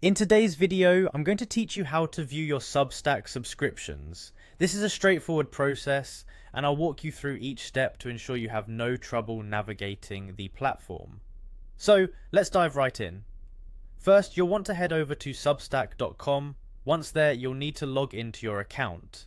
In today's video, I'm going to teach you how to view your Substack subscriptions. This is a straightforward process, and I'll walk you through each step to ensure you have no trouble navigating the platform. So, let's dive right in. First, you'll want to head over to substack.com. Once there, you'll need to log into your account.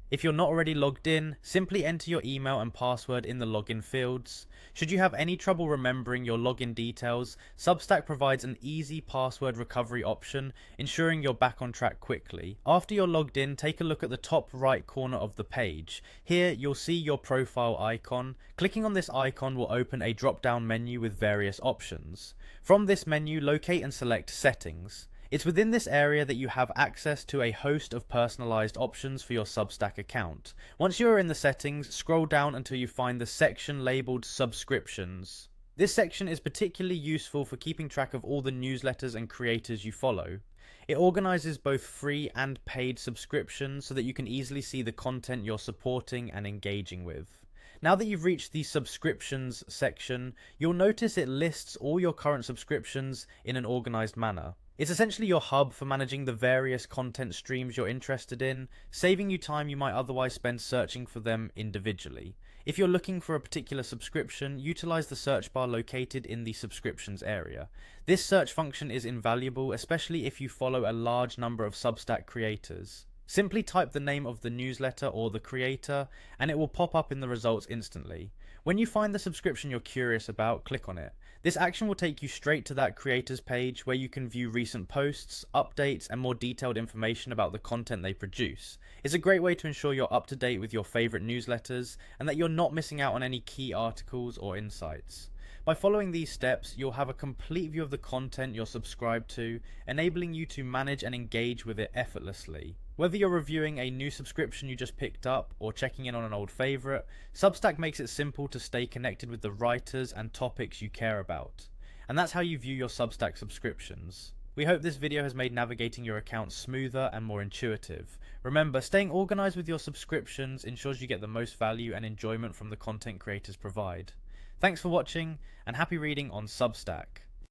If you're not already logged in, simply enter your email and password in the login fields. Should you have any trouble remembering your login details, Substack provides an easy password recovery option, ensuring you're back on track quickly. After you're logged in, take a look at the top right corner of the page. Here, you'll see your profile icon. Clicking on this icon will open a drop-down menu with various options. From this menu, locate and select Settings. It's within this area that you have access to a host of personalized options for your Substack account. Once you are in the settings, scroll down until you find the section labeled Subscriptions. This section is particularly useful for keeping track of all the newsletters and creators you follow. It organizes both free and paid subscriptions so that you can easily see the content you're supporting and engaging with. Now that you've reached the subscriptions section, you'll notice it lists all your current subscriptions in an organized manner. It's essentially your hub for managing the various content streams you're interested in, saving you time you might otherwise spend searching for them individually. If you're looking for a particular subscription, utilize the search bar located in the subscriptions area. This search function is invaluable, especially if you follow a large number of Substack creators. Simply type the name of the newsletter or the creator, and it will pop up in the results instantly. When you find the subscription you're curious about, click on it. This action will take you straight to that creator's page where you can view recent posts, updates, and more detailed information about the content they produce. It's a great way to ensure you're up to date with your favorite newsletters and that you're not missing out on any key articles or insights. By following these steps, you'll have a complete view of the content you're subscribed to, enabling you to manage and engage with it effortlessly. Whether you're reviewing a new subscription you just picked up or checking in on an old favorite, Substack makes it simple to stay connected with the writers and topics you care about. And that's how you view your Substack subscriptions. We hope this video has made navigating your account smoother and more intuitive. Remember, staying organized with your subscriptions ensures you get the most value and enjoyment from the content creators provide. Thanks for watching, and happy reading on Substack.